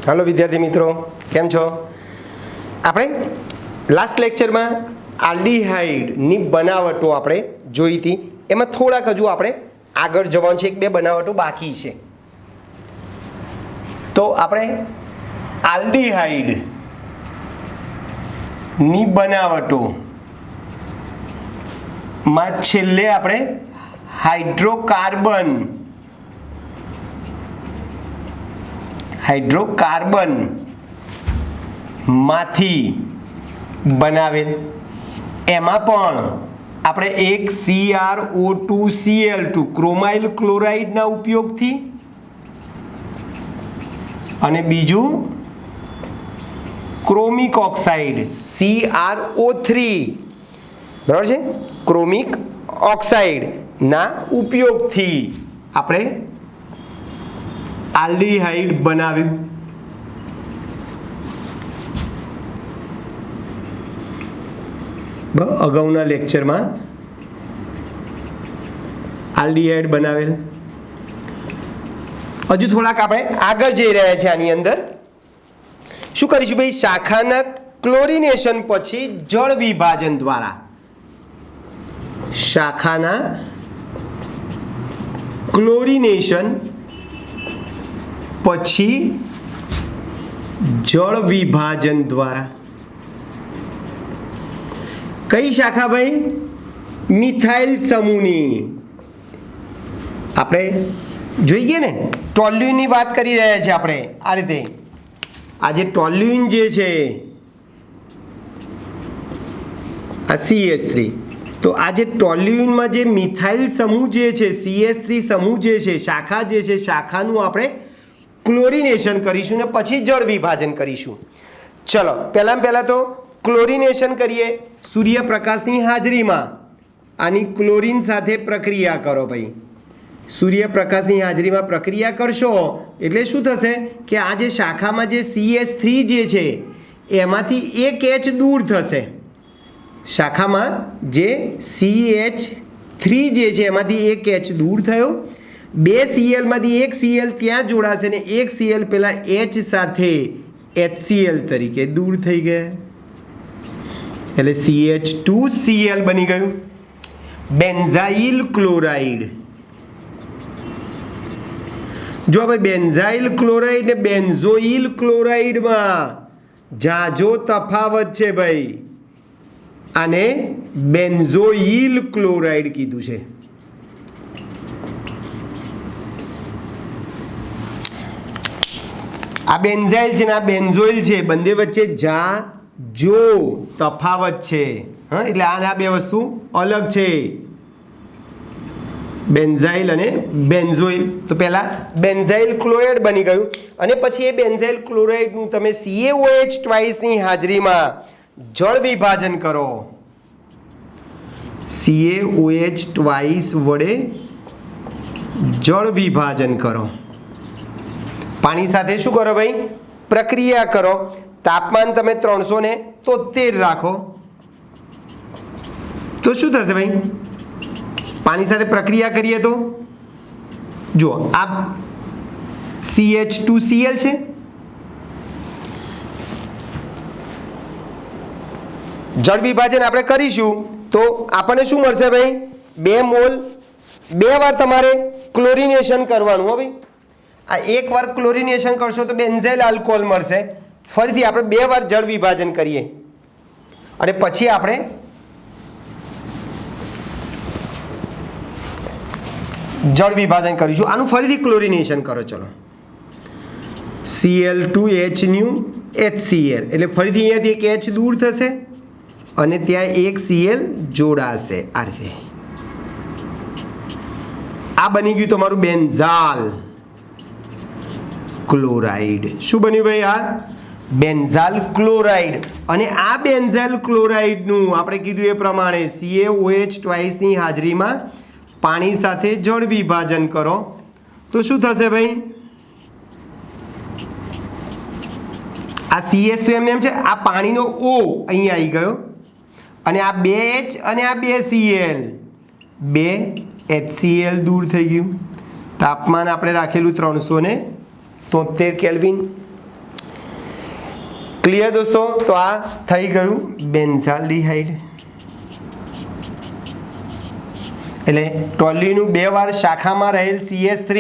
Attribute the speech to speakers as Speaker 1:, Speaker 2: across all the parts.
Speaker 1: Hello विद्यार्थी मित्रों, केम छो? આપણે લાસ્ટ લેક્ચરમાં આલ્ડીહાઇડની બનાવટો આપણે જોઈ હતી. એમાં થોડાક હજુ આપણે આગળ જવાનું છે. એક બે બનાવટો બાકી છે. તો આપણે આલ્ડીહાઇડની બનાવટોમાં છેલ્લે આપણે હાઇડ્રોકાર્બન માંથી બનાવેલ એમાં પણ આપણે એક CrO2Cl2 ક્રોમાઇલ ક્લોરાઇડના ઉપયોગથી અને બીજું ક્રોમિક ઓક્સાઇડ CrO3 બરાબર છે, ક્રોમિક ઓક્સાઇડના ઉપયોગથી આપણે આલ્ડીહાઇડ બનાવ્યું. અગાઉના લેક્ચરમાં આલ્ડીહાઇડ બનાવેલ. હજુ થોડાક આપણે આગળ જઈ રહ્યા છીએ. આની અંદર શું કરીશું ભાઈ? શાખાના ક્લોરિનેશન પછી જળ વિભાજન દ્વારા શાખાના ક્લોરિનેશન પછી જળ વિભાજન દ્વારા કઈ શાખા ભાઈ? મિથાઇલ સમૂહની. આપણે જોઈએ ને, ટોલ્યુઇનની વાત કરી રહ્યા છીએ આપણે. આ રીતે આ જે ટોલ્યુઇન જે છે આ CH3, તો આ જે ટોલ્યુઇનમાં જે મિથાઇલ સમૂહ જે છે, CH3 સમૂહ જે છે, શાખા જે છે, શાખાનું આપણે ક્લોરિનેશન કરીશું ને પછી જળ વિભાજન કરીશું. ચલો પહેલાં તો ક્લોરિનેશન કરીએ. સૂર્યપ્રકાશની હાજરીમાં આની ક્લોરીન સાથે પ્રક્રિયા કરો ભાઈ. સૂર્યપ્રકાશની હાજરીમાં પ્રક્રિયા કરશો એટલે શું થશે કે આ જે શાખામાં જે CH3 જે છે એમાંથી એક H દૂર થશે. શાખામાં જે CH3 જે છે એમાંથી એક H દૂર થયો. બે Clમાંથી એક Cl ત્યાં જોડાશે ને એક Cl પેલા H સાથે HCl તરીકે દૂર થઈ ગયા એટલે CH2Cl બની ગયું. Benzyl chloride. જો ભાઈ બેન્ઝાઇલ ક્લોરાઇડ ને બેન્ઝોઇલ ક્લોરાઇડમાં ઝાઝો તફાવત છે ભાઈ. આને બેન્ઝોઇલ ક્લોરાઇડ કીધું છે. આ બેન્ઝાઇલ છે ને આ બેન્ઝોઇલ છે, બંને વચ્ચે ઝાઝો તફાવત છે. હા, એટલે આ બે વસ્તુ અલગ છે, બેન્ઝાઇલ અને બેન્ઝોઇલ. તો પહેલા બેન્ઝાઇલ ક્લોરાઇડ બની ગયું અને પછી એ બેન્ઝાઇલ ક્લોરાઇડનું તમે CaOH ની હાજરીમાં જળ વિભાજન કરો. CaOH વડે જળ વિભાજન કરો. પાણી સાથે શું કરો ભાઈ? પ્રક્રિયા કરો. તાપમાન તમે 373 રાખો તો શું થશે ભાઈ? પાણી સાથે પ્રક્રિયા કરીએ તો જુઓ, આ CH2Cl છે, જળ વિભાજન આપણે કરીશું તો આપણને શું મળશે ભાઈ? 2 મોલ. 2 વાર તમારે ક્લોરિનેશન કરવાનું. હો ભાઈ, આ એક વાર ક્લોરિનેશન કરશો તો બેન્ઝાઇલ આલ્કોહોલ મળશે. ફરીથી આપણે 2 વાર જળ વિભાજન કરીએ અને પછી આપણે જળ વિભાજન કરીશું. આનું ફરીથી ક્લોરિનેશન કરો. ચલો, Cl2H HCl એટલે ફરીથી અહીંયાથી એક H દૂર થશે અને ત્યાં એક Cl જોડાશે. આ રીતે આ બની ગયું તમારું બેન્ઝાલ ક્લોરાઇડ. શું બન્યું ભાઈ? આ બેન્ઝાલ ક્લોરાઇડ. અને આ બેન્ઝાલ ક્લોરાઇડનું આપણે કીધું એ પ્રમાણે CaOH ની હાજરીમાં પાણી સાથે જળ વિભાજન કરો તો શું થશે ભાઈ? આ CS તો એમ છે, આ પાણીનો O અહીં આવી ગયો અને આ 2H અને આ 2Cl 2HCl દૂર થઈ ગયું. તાપમાન આપણે રાખેલું 373 કેલ્વિન. ક્લિયર દોસ્તો? તો આ થઈ ગયું બેન્ઝાલ્ડિહાઇડ. એટલે ટોલ્યુઈનનું 2 વાર શાખામાં રહેલ CH3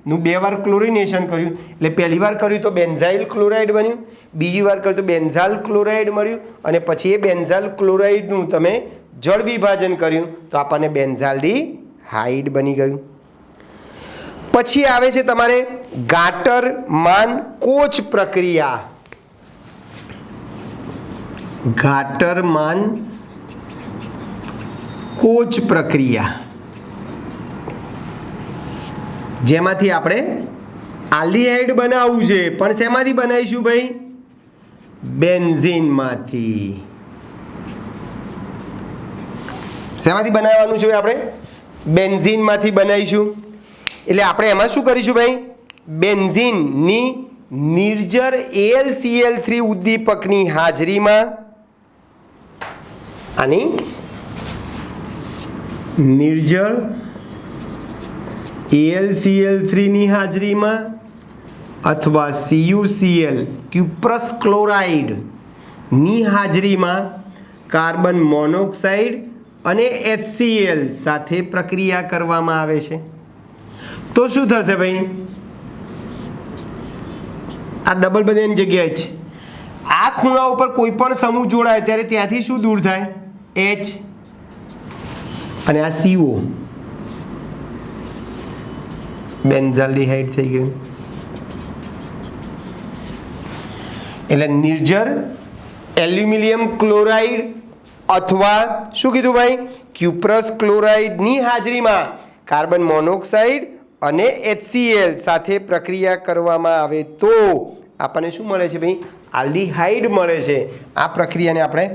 Speaker 1: નું 2 વાર ક્લોરિનેશન કર્યું. એટલે પહેલી વાર કર્યું તો બેન્ઝાઇલ ક્લોરાઇડ બન્યું, બીજી વાર કર્યું તો બેન્ઝાલ ક્લોરાઇડ મળ્યું, અને પછી એ બેન્ઝાલ ક્લોરાઇડનું તમે જળ વિભાજન કર્યું તો આપણને બેન્ઝાલ્ડિહાઇડ બની ગયું. પછી આવે છે તમારે ગાટરમાન કોચ પ્રક્રિયા. ગાટરમાન કોચ પ્રક્રિયા, જેમાંથી આપણે આલ્ડીહાઇડ બનાવવું છે, પણ શેમાંથી બનાવીશું ભાઈ? બેન્ઝીનમાંથી. શેમાંથી બનાવવાનું છે આપણે? બેન્ઝીનમાંથી બનાવીશું. એટલે આપણે એમાં શું કરીશું ભાઈ? બેન્ઝીનની નિર્જર AlCl3 ઉદ્દીપકની હાજરીમાં આની નિર્જળ AlCl3 ની હાજરીમાં અથવા CuCl ક્યુપ્રસ ક્લોરાઇડ ની હાજરીમાં કાર્બન મોનોક્સાઇડ અને HCl સાથે પ્રક્રિયા કરવામાં આવે છે. તો શું થશે ભાઈ? આ ડબલ બંધની જગ્યાએ જ આ ખૂણા ઉપર કોઈ પણ સમૂહ જોડાય ત્યારે ત્યાંથી શું દૂર થાય? H અને આ CO, બેન્ઝાલ્ડિહાઇડ થઈ ગયું. એટલે નિર્જર એલ્યુમિનિયમ ક્લોરાઇડ અથવા શું કીધું ભાઈ? ક્યુપ્રસ ક્લોરાઇડની હાજરીમાં કાર્બન મોનોક્સાઇડ અને HCl સાથે પ્રક્રિયા કરવામાં આવે તો આપણને શું મળે છે ભાઈ? આલ્ડીહાઇડ મળે છે. આ પ્રક્રિયાને આપણે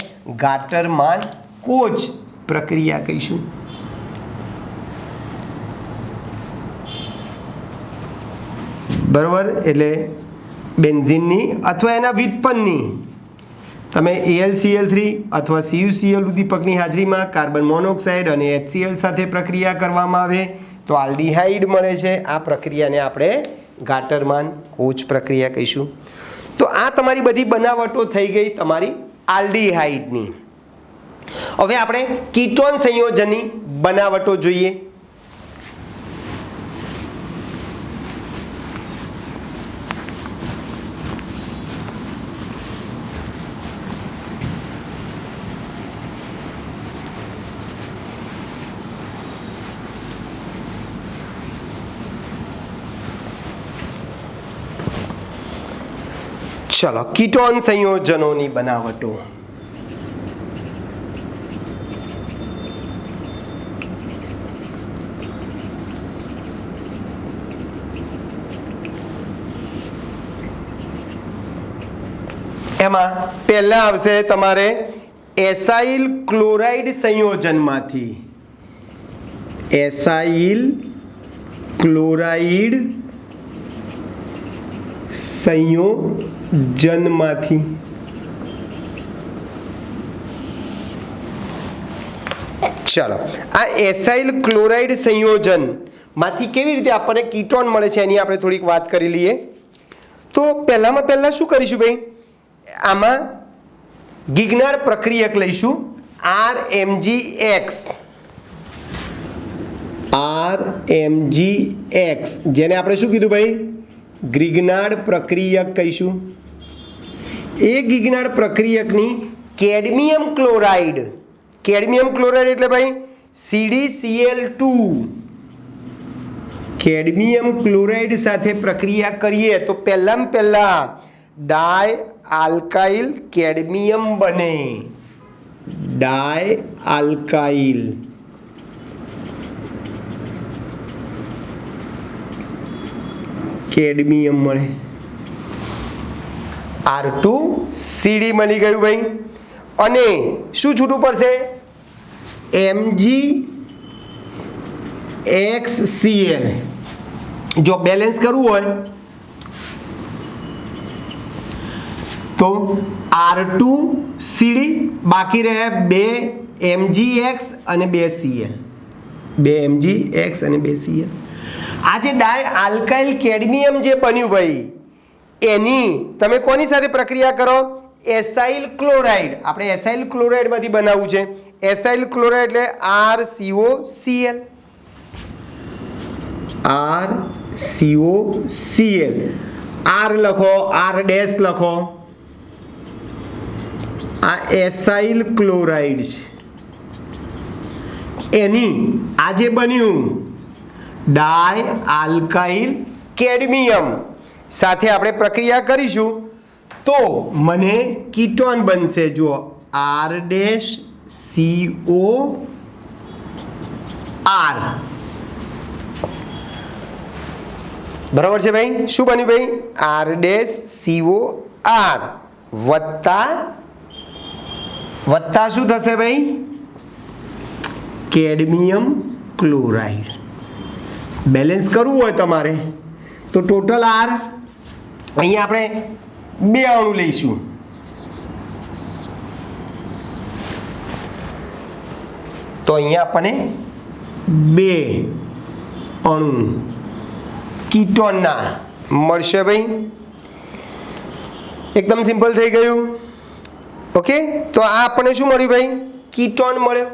Speaker 1: ગાટરમાન કોચ પ્રક્રિયા કહીશું. બરાબર? એટલે બેન્ઝીનની અથવા એના વ્યુત્પન્નની તમે AlCl3 અથવા CuCl ઉદ્દીપકની હાજરીમાં કાર્બન મોનોક્સાઇડ અને HCl સાથે પ્રક્રિયા કરવામાં આવે તો આલ્ડીહાઇડ મળે છે. આ પ્રક્રિયાને આપણે ગાટરમાન કોચ પ્રક્રિયા કહીશું. તો આ તમારી બધી બનાવટો થઈ ગઈ તમારી આલ્ડીહાઇડની. હવે આપણે કીટોન સંયોજનની બનાવટો જોઈએ. ચલો, કીટોન સંયોજનોની બનાવટો. એમાં પહેલા આવશે તમારે એસાઇલ ક્લોરાઇડ સંયોજનમાંથી. એસાઇલ ક્લોરાઇડ સંયોજનમાંથી. ચાલો, આ એસાઇલ ક્લોરાઇડ સંયોજનમાંથી કેવી રીતે આપણને કીટોન મળે છે એની આપણે થોડીક વાત કરી લઈએ. તો પહેલાં શું કરીશું ભાઈ? આમાં ગિગનાર પ્રક્રિયક લઈશું, RMgX, જેને આપણે શું કીધું ભાઈ? ગ્રિગ્નાર્ડ પ્રક્રિયક કહીશું. એ ગિગનાર્ડ પ્રક્રિયકની કેડમિયમ ક્લોરાઇડ એટલે ભાઈ CdCl2, કેડમિયમ ક્લોરાઇડ સાથે પ્રક્રિયા કરીએ તો પહેલા ડાયઆલ્કાઇલ કેડમિયમ બને. ડાયઆલ્કાઇલ કેડમિયમ મળે. R2CD મળી ગયું ભાઈ. અને શું છૂટું પડશે? MgXCl. જો બેલેન્સ કરવું હોય તો R2CD બાકી રહે 2 MgX અને 2 Cl. 2 MgX અને 2 Cl. આ જે ડાયઆલ્કાઇલ કેડમિયમ જે બન્યું ભાઈ, એની તમે કોની સાથે પ્રક્રિયા કરો? એસાઇલ ક્લોરાઇડ, આપણે એસાઇલ ક્લોરાઇડમાંથી બનાવવું છે. એસાઇલ ક્લોરાઇડ એટલે RCOCl, RCOCl. R લખો, R ડેશ લખો. આ એસાઇલ ક્લોરાઇડ છે. એની આ જે બન્યું ડાય આલ્કાઇલ કેડમિયમ સાથે આપણે પ્રક્રિયા કરીશું તો મને કીટોન બનશે. જુઓ R ડેશ COR. બરાબર છે ભાઈ? શું બન્યું ભાઈ? R ડેશ COR વત્તા શું થશે ભાઈ? Cadmium chloride. બેલેન્સ કરવું હોય તમારે તો ટોટલ R અહીંયા આપણે 2 અણુ લઈશું. તો અહીંયા આપણને 2 અણુ કીટોનના મળશે ભાઈ. એકદમ સિમ્પલ થઈ ગયું. ઓકે, તો આ આપણને શું મળ્યું ભાઈ? કીટોન મળ્યો.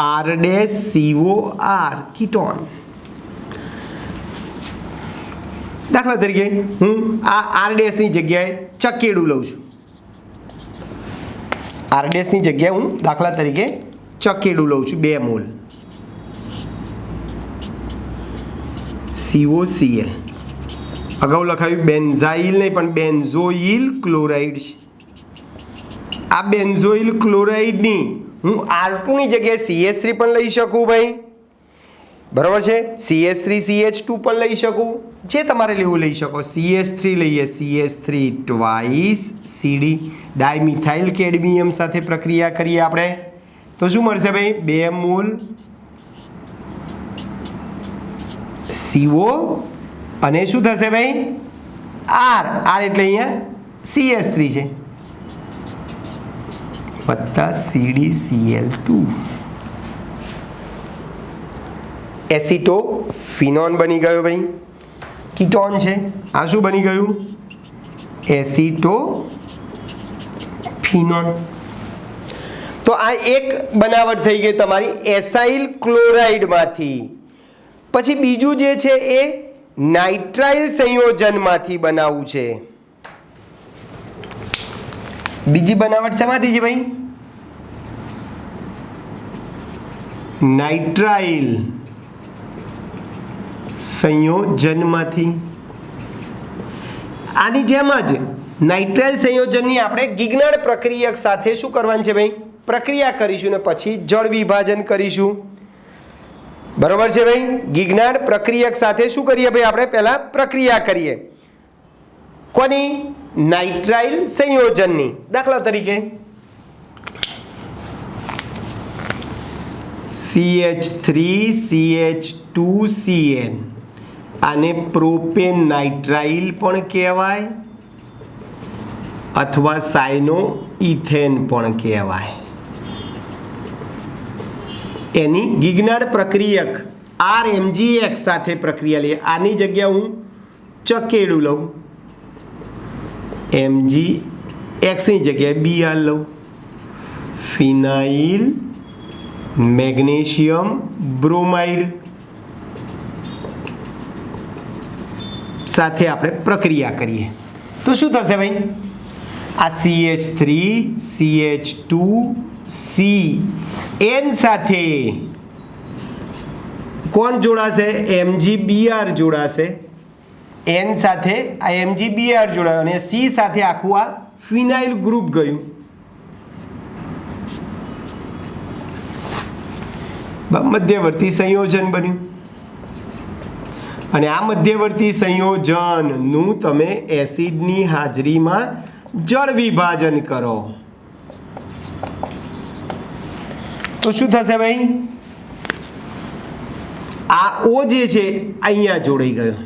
Speaker 1: R dash COR ketone. દાખલા તરીકે હું આ R ડેશની જગ્યાએ ચકેડું લઉં છું. R ડેશની જગ્યાએ હું દાખલા તરીકે ચકેડું લઉં છું 2 મોલ COCl. અગાઉ લખાયું બેન્ઝાઇલ નહીં પણ બેન્ઝોઇલ ક્લોરાઇડ છે. આ બેન્ઝોઇલ ક્લોરાઇડની હું R2 ની જગ્યાએ CH3 પણ લઈ શકું ભાઈ. બરાબર છે? CH3 CH2 પણ લઈ શકું, જે તમારે લેવું લઈ શકો. CH3 લઈએ, CH3 twice CD dimethyl cadmium સાથે પ્રક્રિયા કરીએ આપણે તો શું મળશે ભાઈ? 2 મોલ CO અને શું થશે ભાઈ? R એટલે અહીંયા CH3 છે વત્તા CdCl2. એસિટોફિનોન બની ગયો ભાઈ. કીટોન છે. આ શું બની ગયું? એસિટોફિનોન. તો આ એક બનાવટ થઈ ગઈ તમારી એસાઇલ ક્લોરાઇડમાંથી. પછી બીજું જે છે એ નાઇટ્રાઇલ સંયોજનમાંથી બનાવવું છે. બીજી બનાવટ શેમાંથી છે ભાઈ? નાઇટ્રાઇલ સંયોજનમાંથી. આની જેમ જ નાઇટ્રાઇલ સંયોજનની આપણે ગિગ્નર્ડ પ્રક્રિયક સાથે શું કરવાનું છે ભાઈ? પ્રક્રિયા કરીશું ને પછી જળ વિભાજન કરીશું. બરોબર છે ભાઈ? ગિગ્નર્ડ પ્રક્રિયક સાથે શું કરીએ ભાઈ? આપણે પહેલા પ્રક્રિયા કરીએ. કોની? નાઇટ્રાઇલ સંયોજનની. દાખલા તરીકે CH3CH2CN આને પ્રોપેન નાઇટ્રાઇલ પણ કહેવાય અથવા સાયનો ઇથેન પણ કહેવાય. એની ગિગ્નર્ડ પ્રક્રિયક RMgX સાથે પ્રક્રિયા લઈએ. આની જગ્યા હું ચકેડું લઉં, MgX ની જગ્યાએ Br લઉં. ફિનાઇલ મેગ્નેશિયમ બ્રોમાઇડ સાથે આપણે પ્રક્રિયા કરીએ તો શું થશે ભાઈ? આ CH3CH2CN સાથે કોણ જોડાશે? MgBr જોડાશે. N સાથે આ MgBr જોડાયું અને C સાથે આખું આ ફિનાઇલ ગ્રુપ ગયું. મધ્યવર્તી સંયોજન બન્યું અને આ મધ્યવર્તી સંયોજનનું તમે એસિડની હાજરીમાં જળ વિભાજન કરો તો શું થશે ભાઈ? આ O જે છે અહીંયા જોડાઈ ગયો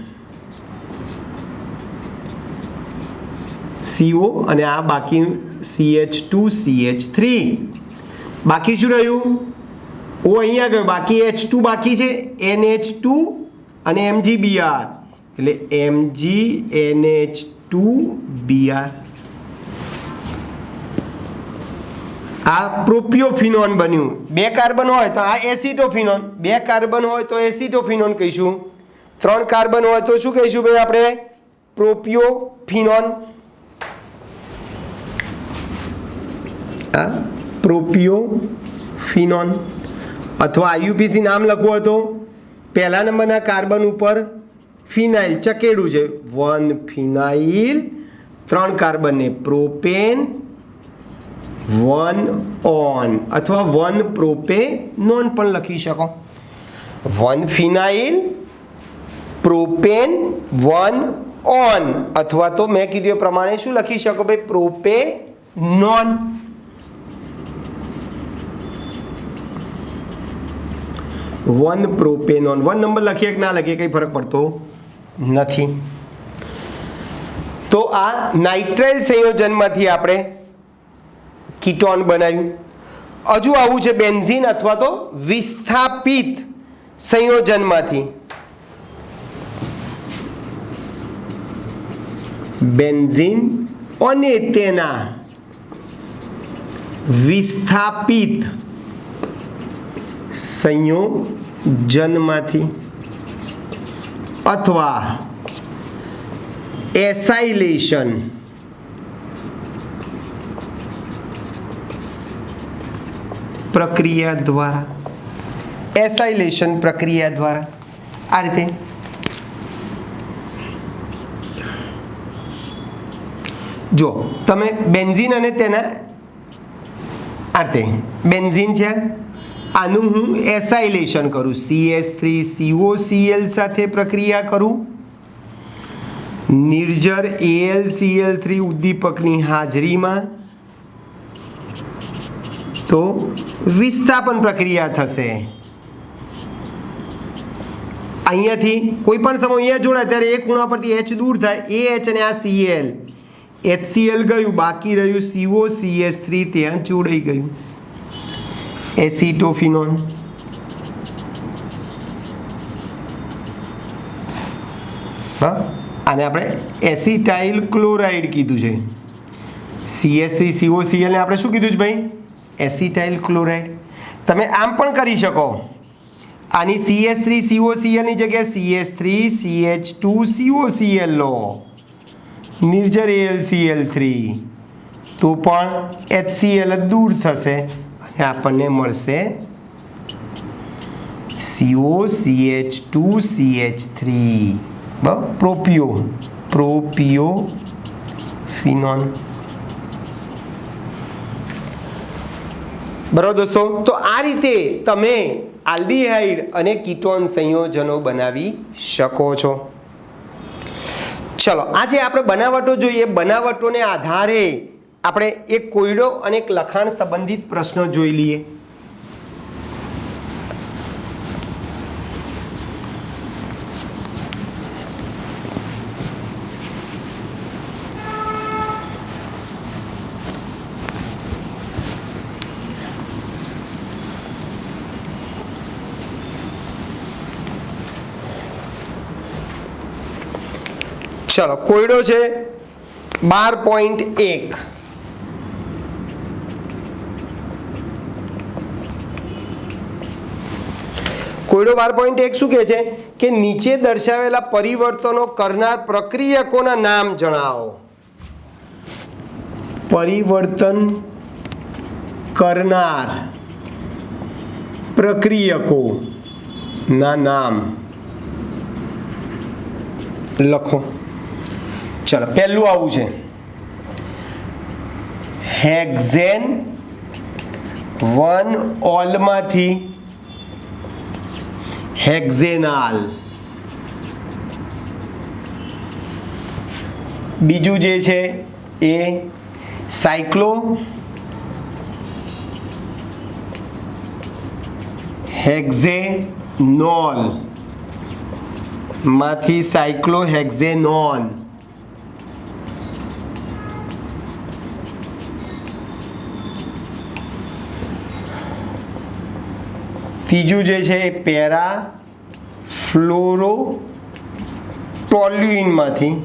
Speaker 1: CO અને આ બાકી CH2CH3 બાકી શું રહ્યું? O અહીંયા ગયો, બાકી H2 બાકી છે, NH2 અને MgBr એટલે MgNH2Br. આ પ્રોપિયોફિનોન બન્યું. 2 કાર્બન હોય તો આ એસિટોફિનોન, 2 કાર્બન હોય તો એસિટોફિનોન કહીશું, 3 કાર્બન હોય તો શું કહીશું ભાઈ આપણે? પ્રોપિયોફિનોન. આ પ્રોપિયોફિનોન. અથવા આઈયુપીસી નામ લખવું હોય તો પહેલા નંબરના કાર્બન ઉપર ફિનાઇલ ચકેડું છે, 1 ફિનાઇલ, 3 કાર્બનને પ્રોપેન, 1 ઓન, અથવા 1 પ્રોપેનોન પણ લખી શકો. 1 ફિનાઇલ, પ્રોપેન, 1 ઓન, અથવા તો મેં કીધું એ પ્રમાણે શું લખી શકો ભાઈ? પ્રોપેનોન. One propanone. 1 નંબર લખીએ કે ના લખીએ કંઈ ફરક પડતો નથી. તો આ નાઇટ્રાઇલ સંયોજનમાંથી આપણે કીટોન બનાવ્યું. હજુ આવું છે બેન્ઝીન અથવા તો વિસ્થાપિત સંયોજનમાંથી. બેન્ઝીન અને તેના વિસ્થાપિત સંયોજનમાંથી અથવા એસાઇલેશન પ્રક્રિયા દ્વારા, એસાઇલેશન પ્રક્રિયા દ્વારા આ રીતે જો તમે બેન્ઝીન અને તેના આ રીતે બેન્ઝીન છે, આનું હું એસાઇલેશન કરું, CH3COCl સાથે પ્રક્રિયા કરું, નિર્જર AlCl3 ઉદ્દીપકની હાજરીમાં, તો વિસ્થાપન પ્રક્રિયા થશે. અહીંયાથી કોઈ પણ સમય અહીંયા જોડાય ત્યારે એક ખૂણા પરથી H દૂર થાય, AH અને આ Cl, HCl ગયું, બાકી રહ્યું COCH3, ત્યાં જોડાઈ ગયું, એસિટોફિનોન. હા, આને આપણે એસિટાઇલ ક્લોરાઇડ કીધું છે. CH3COCl ને આપણે શું કીધું છે ભાઈ? Acetyl chloride. તમે આમ પણ કરી શકો, આની CH3COCl ની જગ્યાએ CH3CH2COCl લો, નિર્જર AlCl3, તો પણ HCl દૂર થશે અને આપણને મળશે COCH2CH3. પ્રોપિયોફિનોન. બરાબર દોસ્તો? તો આ રીતે તમે આલ્ડીહાઇડ અને કીટોન સંયોજનો બનાવી શકો છો. ચલો, આજે આપણે બનાવટો જોઈએ. બનાવટોને આધારે આપણે એક કોયડો અને એક લખાણ સંબંધિત પ્રશ્નો જોઈ લઈએ. ચલો, કોયડો છે 12.1. કોયડો 12.1 શું કહે છે કે નીચે દર્શાવેલા પરિવર્તનો કરનાર પ્રક્રિયકોના નામ જણાવો. પરિવર્તન કરનાર પ્રક્રિયકોના નામ લખો. ચલો, પહેલું આવું છે હેક્ઝેન 1 ઓલમાંથી હેક્ઝેનાલ. બીજું જે છે એ સાયક્લો હેક્ઝેનોલ માંથી સાયક્લોહેક્ઝેનોન. ત્રીજું જે છે એ પેરાફ્લોરોટોલ્યુઇનમાંથી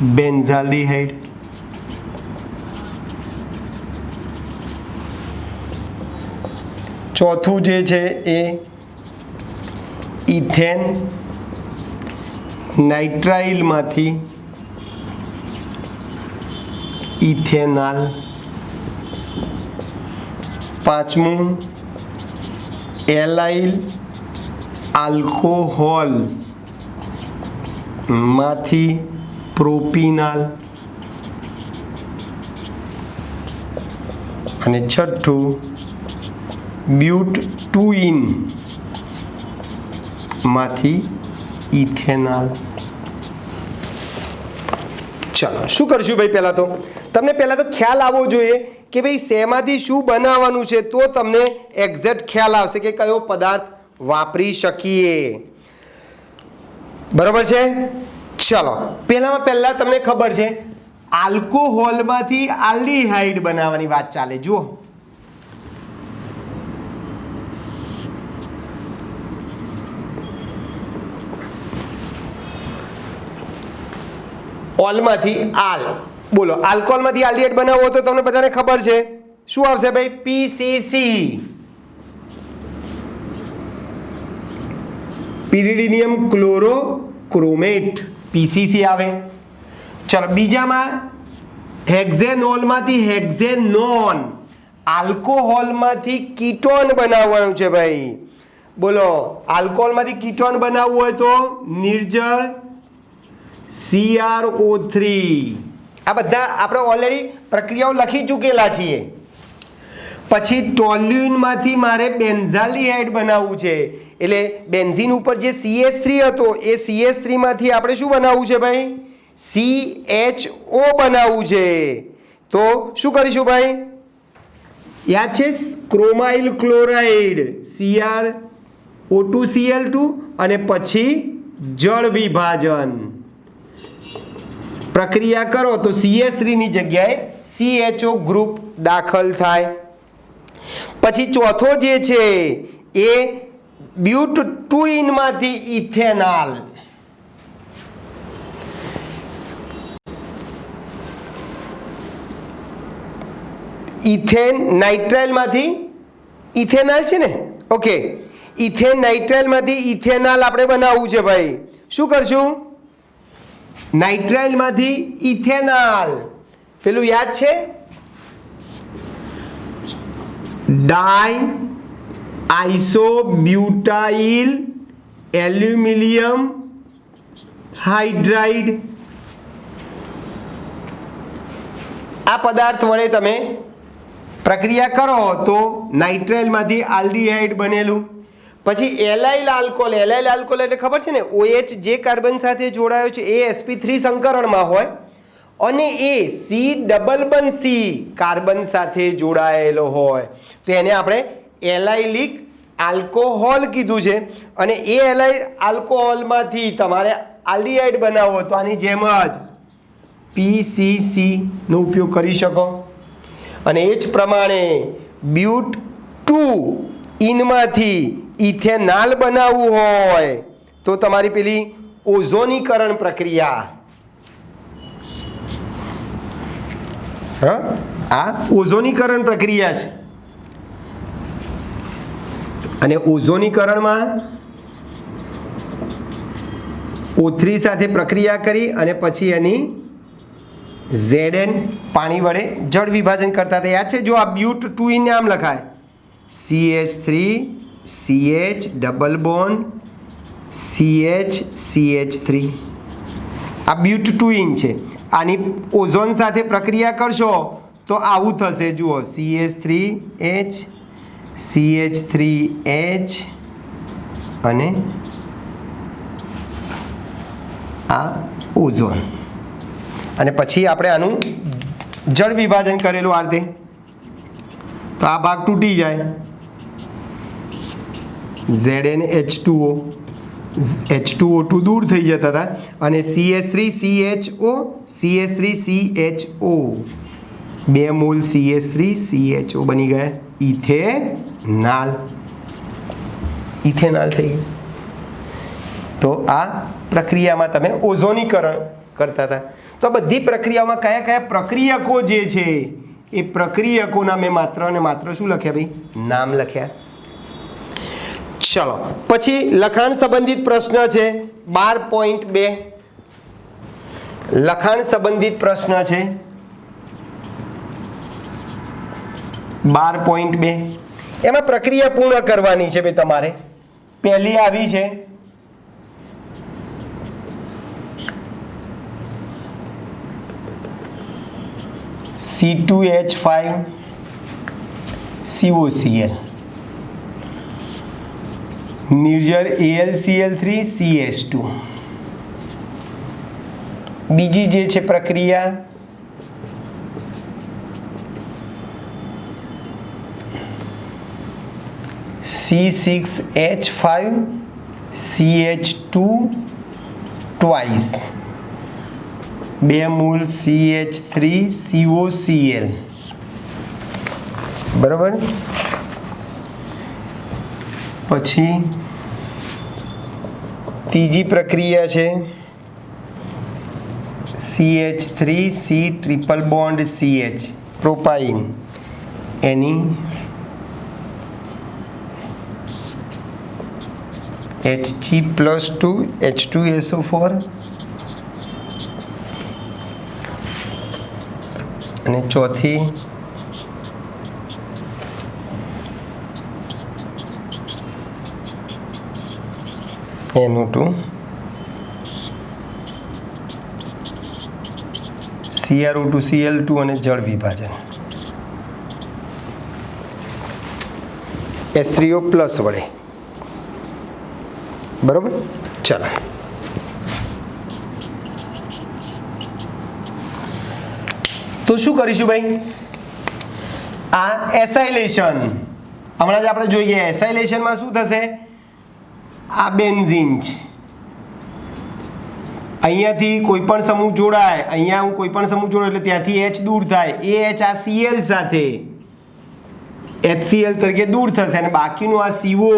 Speaker 1: બેન્ઝાલ્ડિહાઇડ, ચોથું જે છે એ ઇથેન નાઇટ્રાઇલમાંથી ઇથેનાલ, પાંચમું એલાઇલ આલ્કોહોલ માંથી પ્રોપિનાલ, અને છઠ્ઠું બ્યુટટુઇન માંથી ઇથેનાલ. ચાલો શું કરશું ભાઈ, પહેલાં તો તમને પહેલાં તો ખ્યાલ આવવો જોઈએ કે ભાઈ શેમાંથી શું બનાવવાનું છે, તો તમને એક્ઝેક્ટ ખ્યાલ આવશે કે કયો પદાર્થ વાપરી શકીએ. બરોબર છે. ચલો પહેલાં તમને ખબર છે આલ્કોહોલમાંથી આલ્ડીહાઇડ બનાવવાની વાત ચાલે. જુઓ ઓલમાંથી આલ, બોલો આલ્કોહોલમાંથી આલ્ડીહાઇડ બનાવવો તો તમને બધાને ખબર છે શું આવશે ભાઈ? પીસીસી, પિરિડિનિયમ ક્લોરોક્રોમેટ, પીસીસી આવે. ચલો બીજામાં હેક્ઝેનોલમાંથી હેક્ઝેનોન, આલ્કોહોલમાંથી કીટોન બનાવવાનું છે ભાઈ. બોલો આલ્કોહોલમાંથી કીટોન બનાવવું હોય તો નિર્જળ CrO3. આ બધા આપણે ઓલરેડી પ્રક્રિયાઓ લખી ચૂકેલા છીએ. પછી ટોલ્યુઇનમાંથી મારે બેન્ઝાલ્ડિહાઇડ બનાવવું છે, એટલે બેન્ઝીન ઉપર જે CH3 હતો એ CH3 માંથી આપણે શું બનાવવું છે ભાઈ? CHO બનાવવું છે. તો શું કરીશું ભાઈ? યાદ છે ક્રોમાઇલ ક્લોરાઇડ CrO2Cl2 અને પછી જળ વિભાજન પ્રક્રિયા કરો તો CH3 ની જગ્યાએ CHO ગ્રુપ દાખલ થાય. પછી ચોથો જે છે એ બ્યુટટુઇનમાંથી ઇથેનાલ, ઇથેન નાઇટ્રાઇલમાંથી ઇથેનાલ છે ને, ઓકે, ઇથેન નાઇટ્રાઇલમાંથી ઇથેનાલ આપણે બનાવવું છે ભાઈ. શું કરશું? નાઇટ્રાઇલમાંથી ઇથેનાલ, પેલું યાદ છે ડાય આઇસોબ્યુટાઇલ એલ્યુમિનિયમ હાઇડ્રાઇડ. આ પદાર્થ વડે તમે પ્રક્રિયા કરો તો નાઇટ્રાઇલમાંથી આલ્ડીહાઇડ બનેલું. પછી એલાઇલ આલ્કોહોલ, એલાઇલ આલ્કોહોલ એટલે ખબર છે ને OH જે કાર્બન સાથે જોડાયો છે એ sp3 સંકરણમાં હોય અને એ C કાર્બન સાથે જોડાયેલો હોય તો એને આપણે એલાઇલિક આલ્કોહોલ કીધું છે. અને એ એલાઇલ આલ્કોહોલમાંથી તમારે આલ્ડીહાઇડ બનાવવો તો આની જેમ જ PCC નો ઉપયોગ કરી શકો. અને એ જ પ્રમાણે બ્યુટટુઇનમાંથી ઇથેનાલ બનાવવું હોય તો તમારી પેલી ઓઝોનીકરણ પ્રક્રિયા, આ ઓઝોનીકરણ પ્રક્રિયા છે. અને ઓઝોનીકરણમાં O3 સાથે પ્રક્રિયા કરી અને પછી એની Zn પાણી વડે જળ વિભાજન કરતા હતા. યાદ છે? જો આ બ્યુટટુઇન આમ લખાય CH3 CH double bond CH3, આ બ્યુટટુઇન છે. આની ઓઝોન સાથે પ્રક્રિયા કરશો તો આવું થશે. જુઓ CH3H CH3H અને આ ઓઝોન. અને પછી આપણે આનું જળ વિભાજન કરેલું આ રીતે તો આ ભાગ તૂટી જાય. ZnH2O, H2O2 દૂર થઈ જતા હતા અને CH3CHO CH3CHO 2 મોલ CH3CHO બની ગયા ઇથેનાલ. ઇથેનાલ થઈ ગયું. તો આ પ્રક્રિયામાં તમે ઓઝોનીકરણ કરતા હતા. તો તો બધી પ્રક્રિયાઓમાં કયા કયા પ્રક્રિયકો જે છે એ પ્રક્રિયકોના મેં માત્ર અને માત્ર શું લખ્યા ભાઈ? નામ લખ્યા. ચલો પછી લખાણ સંબંધિત પ્રશ્ન છે 12.2. લખાણ સંબંધિત પ્રશ્ન છે 12.2. એમાં પ્રક્રિયા પૂર્ણ કરવાની છે ભાઈ તમારે. પહેલી આવી છે C2H5 COCl, નિર્જર AlCl3 CH2. બીજી જે છે પ્રક્રિયા C6H5 CH2 twice, 2 મૂળ CH3 COCl. બરાબર. પછી ત્રીજી પ્રક્રિયા છે CH3 C triple bond CH propyne, એની Hg+2 H2SO4 અને ચોથી NO2 CrO2 Cl2 અને જળ વિભાજન H3O પ્લસ વડે. બરોબર. ચાલો તો શું કરીશું ભાઈ? આ એસાઇલેશન હમણાં જ આપણે જોઈએ. એસાઇલેશનમાં શું થશે? આ બેન્ઝીન છે, અહીંયાથી કોઈ પણ સમૂહ જોડાય, અહીંયા હું કોઈ પણ સમૂહ જોડું એટલે ત્યાંથી H દૂર થાય, એ H આ Cl સાથે HCl તરીકે દૂર થશે અને બાકીનું આ CO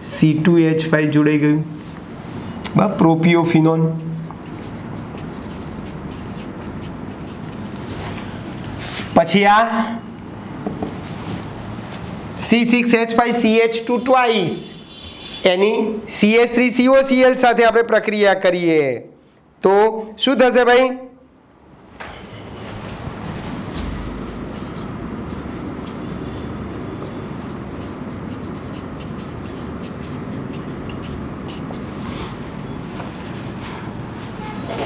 Speaker 1: C2H5 જોડાઈ ગયું. બરાબર. પ્રોપિયોફિનોન. પછી આ C6H5 CH2 twice, એની CH3COCl સાથે આપણે પ્રક્રિયા કરીએ તો શું થશે ભાઈ?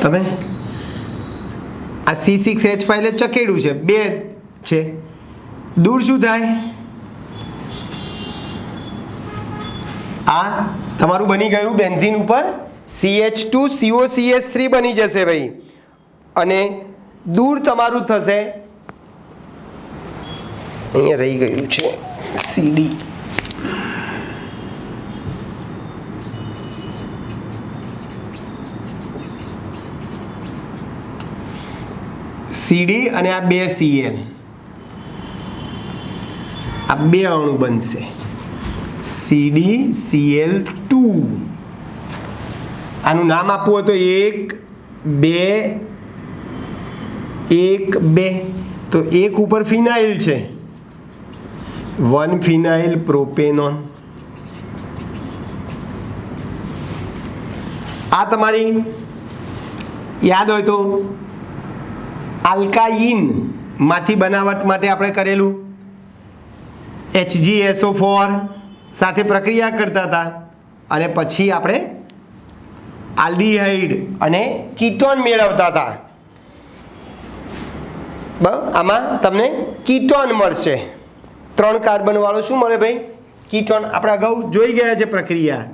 Speaker 1: તમે આ C6H5 એટલે ચકેડું છે, બે છે, દૂર શું થાય? આ તમારું બની ગયું બેન્ઝીન ઉપર CH2 COCH3 બની જશે ભાઈ, અને દૂર તમારું થશે અહીંયા રહી ગયું છે CD. CD અને આ બે Cl, આ બે અણુ બનશે CdCl2. આનું નામ આપવું હોય તો 1 2 1 2. તો એક ઉપર ફિનાઇલ છે, 1 ફિનાઇલ પ્રોપેનોન. આ તમારી યાદ હોય તો આલ્કાઇન માંથી બનાવટ માટે આપણે કરેલું HgSO4 સાથે પ્રક્રિયા કરતા હતા અને પછી આપણે આલ્ડીહાઇડ અને કીટોન મેળવતા હતા. આમાં તમને કીટોન મળશે. 3 કાર્બન વાળો શું મળે ભાઈ? કીટોન. આપણે અગાઉ જોઈ ગયા છે પ્રક્રિયા.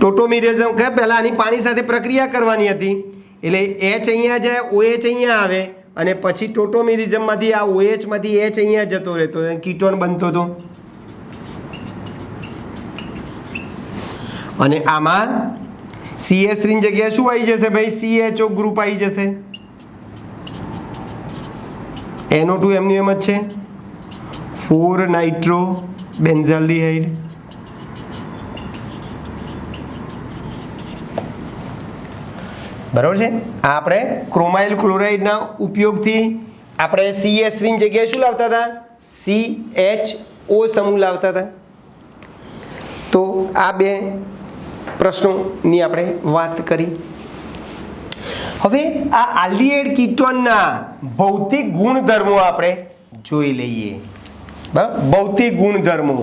Speaker 1: ટોટોમેરિઝમ કે પહેલા આની પાણી સાથે પ્રક્રિયા કરવાની હતી એટલે H અહીંયા જાય, OH અહીંયા આવે અને પછી ટોટોમેરિઝમમાંથી આ OH માંથી H અહીંયા જતો રહેતો, કીટોન બનતો હતો. અને આમાં CH3 ની જગ્યાએ શું આવી જશે ભાઈ? CHO ગ્રુપ આવી જશે. NO2 એમનું એમ જ છે, 4 નાઇટ્રો બેન્ઝાલ્ડિહાઇડ. બરાબર છે. આ આપણે ક્રોમાઇલ ક્લોરાઇડના ઉપયોગથી આપણે CH3 ની જગ્યાએ શું લાવતા હતા? CHO સમૂહ લાવતા હતા. તો આ બે પ્રશ્નોની આપણે વાત કરી. હવે આ આલ્ડીહાઇડ કીટોનના ભૌતિક ગુણધર્મો આપણે જોઈ લઈએ. બરાબર, ભૌતિક ગુણધર્મો.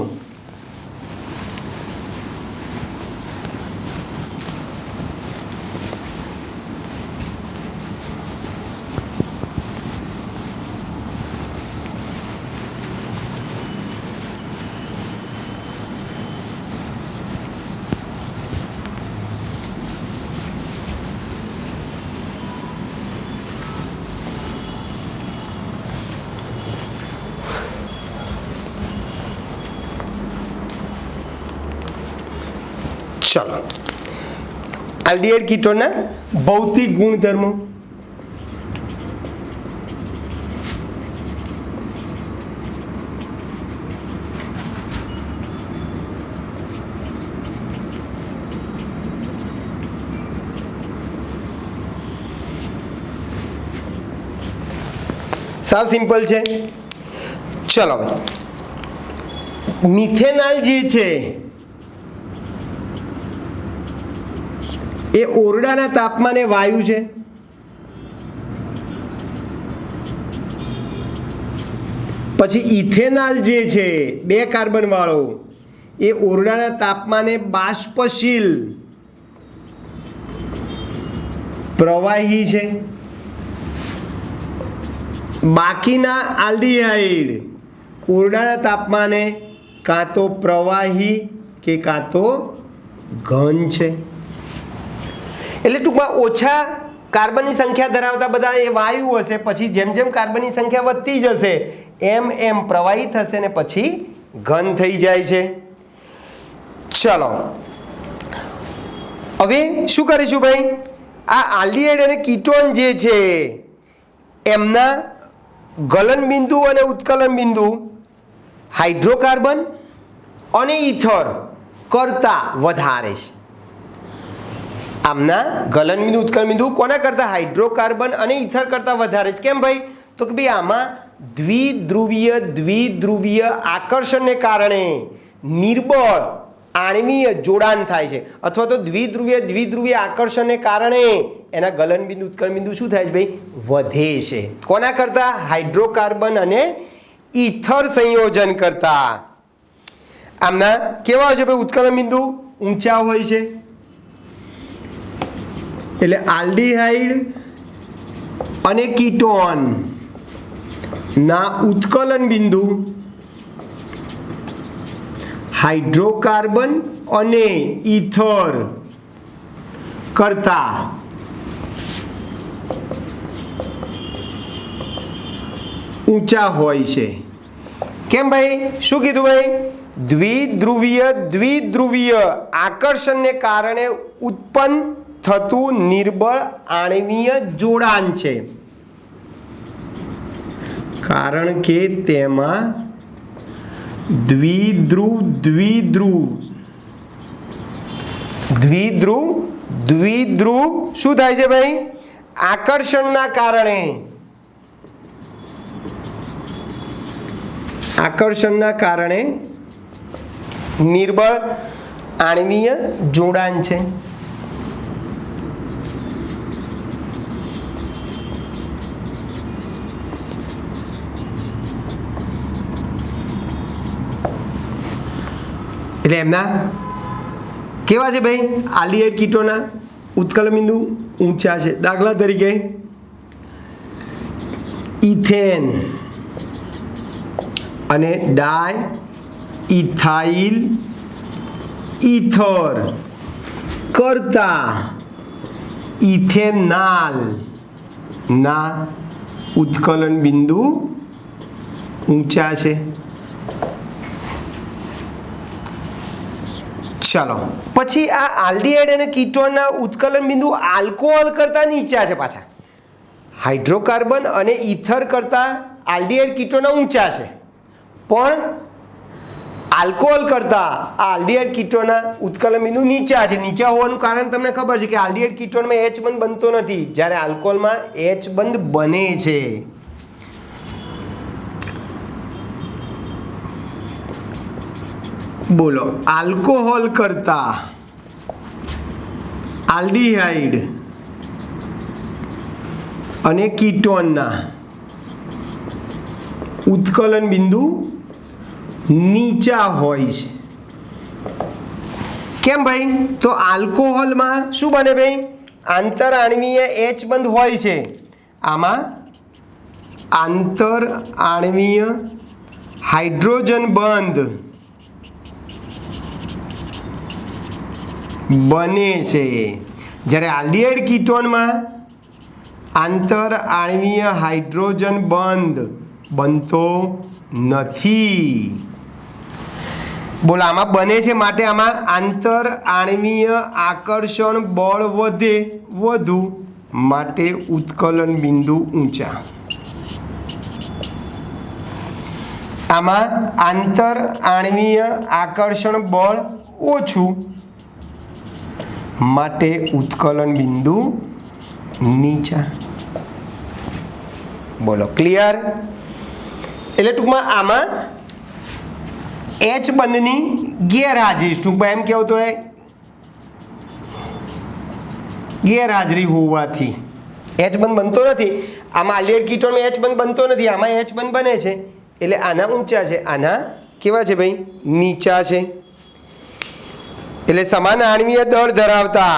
Speaker 1: चलो, आल्डिहाइड कीटोनના ભૌતિક ગુણધર્મો. સાવ સિમ્પલ છે. ચલો, મિથેનોલ જે છે એ ઓરડાના તાપમાને વાયુ છે. પછી ઇથેનોલ જે છે 2 કાર્બન વાળો એ ઓરડાના તાપમાને બાષ્પશીલ પ્રવાહી છે. બાકીના આલ્ડીહાઇડ ઓરડાના તાપમાને કાં તો પ્રવાહી કે કાં તો ઘન છે. એટલે ટૂંકમાં ઓછા કાર્બનની સંખ્યા ધરાવતા બધા એ વાયુ હશે. પછી જેમ જેમ કાર્બનની સંખ્યા વધતી જશે એમ એમ પ્રવાહી થશે ને પછી ઘન થઈ જાય છે. ચલો, હવે શું કરીશું ભાઈ? આ આલ્ડીહાઇડ અને કીટોન જે છે એમના ગલન બિંદુ અને ઉત્કલન બિંદુ હાઇડ્રોકાર્બન અને ઇથર કરતાં વધારે છે. આમના ગલન બિંદુ ઉત્કલન બિંદુ કોના કરતાં? હાઇડ્રોકાર્બન અને ઇથર કરતાં વધારે છે. કેમ ભાઈ? તો કે ભાઈ આમાં દ્વિધ્રુવીય આકર્ષણને કારણે નિર્બળ આણ્વીય જોડાણ થાય છે, અથવા તો દ્વિધ્રુવીય આકર્ષણને કારણે એના ગલન બિંદુ ઉત્કલન બિંદુ શું થાય છે ભાઈ? વધે છે. કોના કરતાં? હાઇડ્રોકાર્બન અને ઇથર સંયોજન કરતાં. આમના કેવા હોય છે ભાઈ? ઉત્કલન બિંદુ ઊંચા હોય છે. એટલે આલ્ડીહાઇડ અને કીટોન ના ઉત્કલન બિંદુ હાઇડ્રોકાર્બન અને ઇથર કરતા ઊંચા હોય છે. કેમ ભાઈ? શું કીધું ભાઈ? દ્વિધ્રુવીય આકર્ષણને કારણે ઉત્પન્ન થતું નિર્બળ આણ્વીય જોડાણ છે. કારણ કે તેમાં દ્વિધ્રુવ શું થાય છે ભાઈ? આકર્ષણના કારણે નિર્બળ આણ્વીય જોડાણ છે. એટલે એમના કેવા છે ભાઈ? આલ્ડીહાઇડ કીટોનના ઉત્કલન બિંદુ ઊંચા છે. દાખલા તરીકે ઇથેન અને ડાય ઇથાઇલ ઇથર કરતા ઇથેનોલ ના ઉત્કલન બિંદુ ઊંચા છે. ચલો, પછી આ આલ્ડીહાઇડ અને કીટોનના ઉત્કલન બિંદુ આલ્કોહોલ કરતાં નીચા છે. પાછા હાઇડ્રોકાર્બન અને ઇથર કરતાં આલ્ડીહાઇડ કીટોનના ઊંચા છે, પણ આલ્કોહોલ કરતાં આ આલ્ડીહાઇડ કીટોનના ઉત્કલન બિંદુ નીચા છે. નીચા હોવાનું કારણ તમને ખબર છે કે આલ્ડીહાઇડ કીટોનમાં H બંધ બનતો નથી, જ્યારે આલ્કોહોલમાં H બંધ બને છે. બોલો, આલ્કોહોલ કરતાં આલ્ડીહાઇડ અને કીટોનના ઉત્કલન બિંદુ નીચા હોય છે. કેમ ભાઈ? તો આલ્કોહોલમાં શું બને ભાઈ? આંતરઆણવીય H બંધ હોય છે. આમાં આંતરઆણવીય હાઇડ્રોજન બંધ બને છે, જ્યારે આલ્ડીહાઇડ કીટોનમાં આંતરઆણવીય હાઇડ્રોજન બંધ બનતો નથી. બોલો, આમાં બને છે માટે આમાં આંતરઆણવીય આકર્ષણ બળ વધુ માટે ઉત્કલન બિંદુ ઊંચા. આમાં આંતરઆણવીય આકર્ષણ બળ ઓછું માટે ઉત્કલન બિંદુ નીચા. બોલો, ક્લિયર? એટલે ટૂંકમાં આમાં H બંધની ગેરહાજરી, ટૂંકમાં એમ કહેવું તો ગેરહાજરી હોવાથી H બંધ બનતો નથી. આમાં આલ્ડીહાઇડ કીટોનમાં H બંધ બનતો નથી, આમાં H બંધ બને છે. એટલે આના ઊંચા છે, આના કેવા છે ભાઈ? નીચા છે. એટલે સમાન આણવીય દળ ધરાવતા,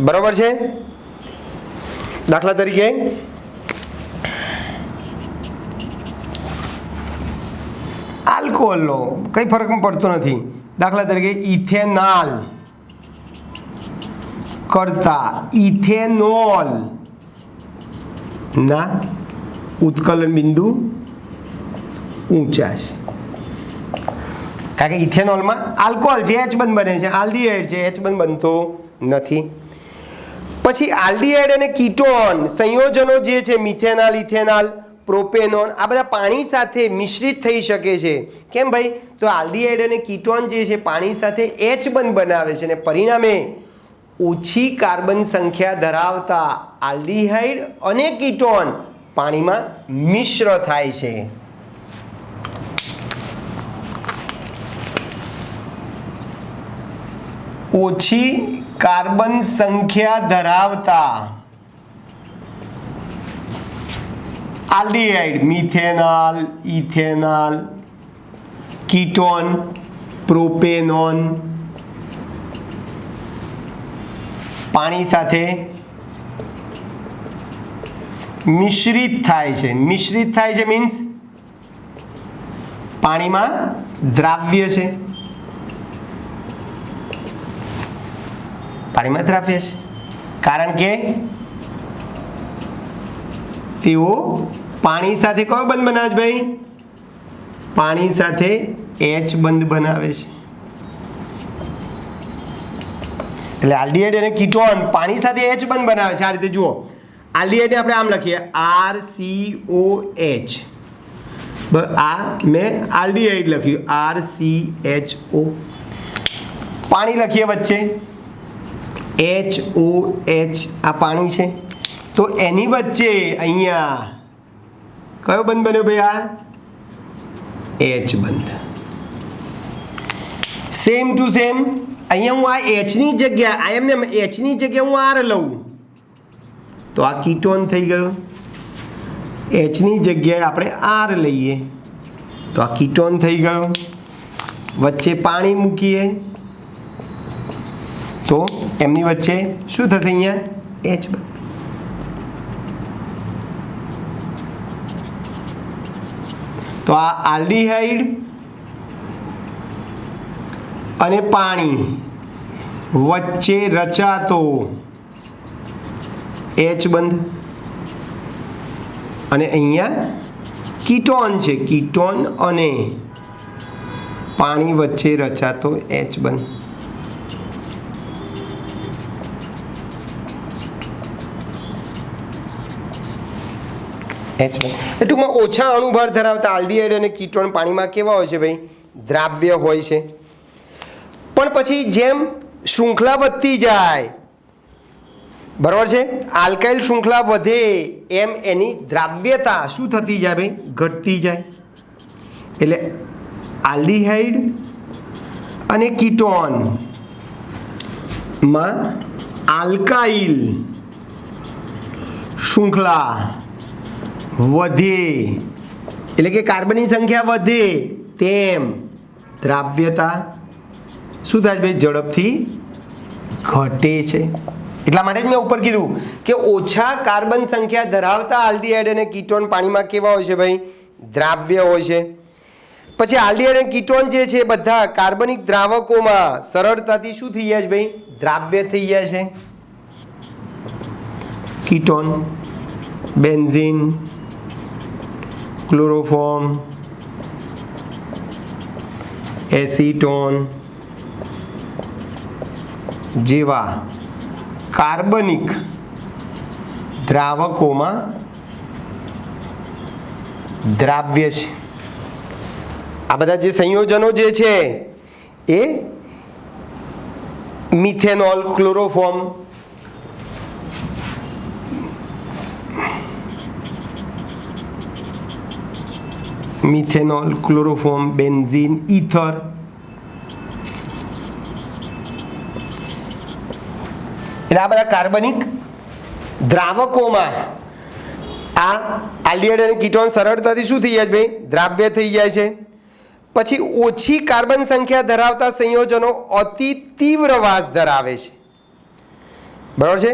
Speaker 1: બરોબર છે? દાખલા તરીકે આલ્કોહોલ લો, કઈ ફરક પડતો નથી. દાખલા તરીકે ઇથેનોલ કરતા ઇથેનોલ ના ઉત્કલન બિંદુ ઊંચા છે, કારણ કે ઇથેનોલમાં આલ્કોહોલ છે, H બંધ બને છે. આલ્ડીહાઇડ છે, H બંધ બનતો નથી. પછી આલ્ડીહાઇડ અને કીટોન સંયોજનો જે છે, મિથેનોલ, ઇથેનોલ, પ્રોપેનોન, આ બધા પાણી સાથે મિશ્રિત થઈ શકે છે. કેમ ભાઈ? તો આલ્ડીહાઇડ અને કીટોન જે છે પાણી સાથે H બંધ બનાવે છે, અને પરિણામે ઓછી કાર્બન સંખ્યા ધરાવતા આલ્ડીહાઇડ અને કીટોન પાણીમાં મિશ્ર થાય છે. ઓછી કાર્બન સંખ્યા ધરાવતા aldehyde, methanol, ethanol, ketone, propanone પાણી સાથે મિશ્રિત થાય છે. મિશ્રિત થાય છે મીન્સ પાણીમાં દ્રાવ્ય છે, પાણીમાં દ્રાવ્ય છે, કારણ કે તેઓ પાણી સાથે કયો બંધ બનાવે છે ભાઈ? પાણી સાથે H બંધ બનાવે છે. એટલે આલ્ડીહાઇડ અને કીટોન પાણી સાથે H બંધ બનાવે છે. આ રીતે જુઓ, આલ્ડીહાઇડ આપણે આમ લખીએ RCOH. આ મેં આલ્ડીહાઇડ લખ્યું RCHO. પાણી લખીએ વચ્ચે HOH, આ પાણી છે. તો એની વચ્ચે અહીંયા કયો બંધ બન્યો ભાઈ? આ H બંધ. સેમ ટુ સેમ અહીંયા હું આ H ની જગ્યા H ની જગ્યાએ હું R લઉં તો આ કીટોન થઈ ગયો. H ની જગ્યાએ આપણે R લઈએ તો આ કીટોન થઈ ગયો. વચ્ચે પાણી મૂકીએ તો એમની વચ્ચે શું થશે? અહીંયા H બંધ. તો આ આલ્ડીહાઇડ અને પાણી વચ્ચે રચાતો H બંધ, અને અહીંયા કીટોન છે, કીટોન અને પાણી વચ્ચે રચાતો H બંધ. H એ ટૂંકમાં ઓછા અણુભાર ધરાવતા આલ્ડીહાઇડ અને કીટોન પાણીમાં કેવા હોય છે ભાઈ? દ્રાવ્ય હોય છે. પણ પછી જેમ શૃંખલા વધતી જાય, બરાબર છે, આલ્કાઇલ શૃંખલા વધે એમ એની દ્રાવ્યતા શું થતી જાય ભાઈ? ઘટતી જાય. એટલે આલ્ડીહાઇડ અને કીટોન માં આલ્કાઇલ શૃંખલા વધે એટલે કે કાર્બનની સંખ્યા વધે તેમ દ્રાવ્યતા શું થાય ભાઈ? ઝડપથી ઘટે છે. એટલા માટે જ મેં ઉપર કીધું કે ઓછા કાર્બન સંખ્યા ધરાવતા આલ્ડીહાઇડ અને કીટોન પાણીમાં કેવા હોય છે ભાઈ? દ્રાવ્ય હોય છે. પછી આલ્ડીહાઇડ અને કીટોન જે છે બધા કાર્બનિક દ્રાવકોમાં સરળતાથી શું થઈ જાય છે ભાઈ? દ્રાવ્ય થઈ જાય છે. કીટોન, બેન્ઝીન, ક્લોરોફોર્મ, એસીટોન જેવા કાર્બનિક દ્રાવકોમાં દ્રાવ્ય છે. આ બધા જે સંયોજનો જે છે એ મિથેનોલ, ક્લોરોફોર્મ, બેન્ઝીન, ઈથર, એટલે આ બધા કાર્બનિક દ્રાવકોમાં આ આલ્ડીહાઇડ અને કીટોન સરળતાથી શું થઈ જાય છે ભાઈ? દ્રાવ્ય થઈ જાય છે. પછી ઓછી કાર્બન સંખ્યા ધરાવતા સંયોજનો અતિ તીવ્ર વાસ ધરાવે છે. બરાબર છે?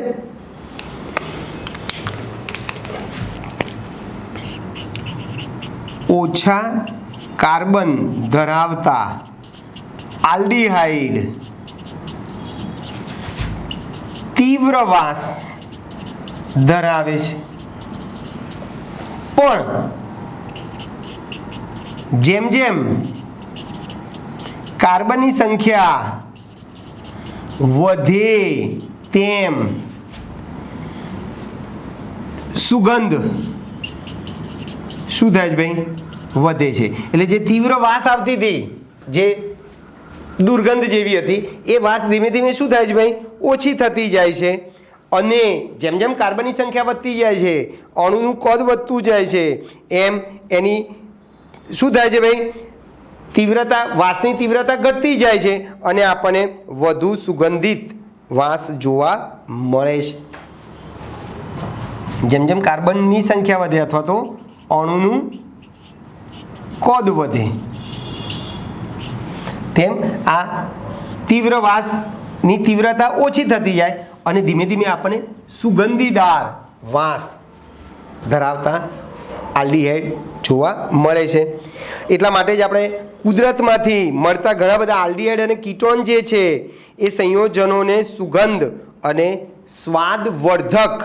Speaker 1: ઓછા કાર્બન ધરાવતા આલ્ડીહાઇડ તીવ્ર વાસ ધરાવે છે. પણ જેમ જેમ કાર્બનની સંખ્યા વધે તેમ સુગંધ શું થાય છે ભાઈ? વધે છે. એટલે જે તીવ્ર વાસ આવતી હતી, જે દુર્ગંધ જેવી હતી, એ વાસ ધીમે ધીમે શું થાય છે ભાઈ? ઓછી થતી જાય છે. અને જેમ જેમ કાર્બનની સંખ્યા વધતી જાય છે, અણુનું કદ વધતું જાય છે, એમ એની શું થાય છે ભાઈ? તીવ્રતા, વાસની તીવ્રતા ઘટતી જાય છે અને આપણને વધુ સુગંધિત વાસ જોવા મળે છે. જેમ જેમ કાર્બનની સંખ્યા વધે અથવા તો અણુનું કદ વધે તેમ આ તીવ્ર વાસની તીવ્રતા ઓછી થતી જાય અને ધીમે ધીમે આપણને સુગંધીદાર વાસ ધરાવતા આલ્ડીહાઇડ જોવા મળે છે. એટલા માટે જ આપણે કુદરતમાંથી મળતા ઘણા બધા આલ્ડીહાઇડ અને કીટોન જે છે એ સંયોજનોને સુગંધ અને સ્વાદવર્ધક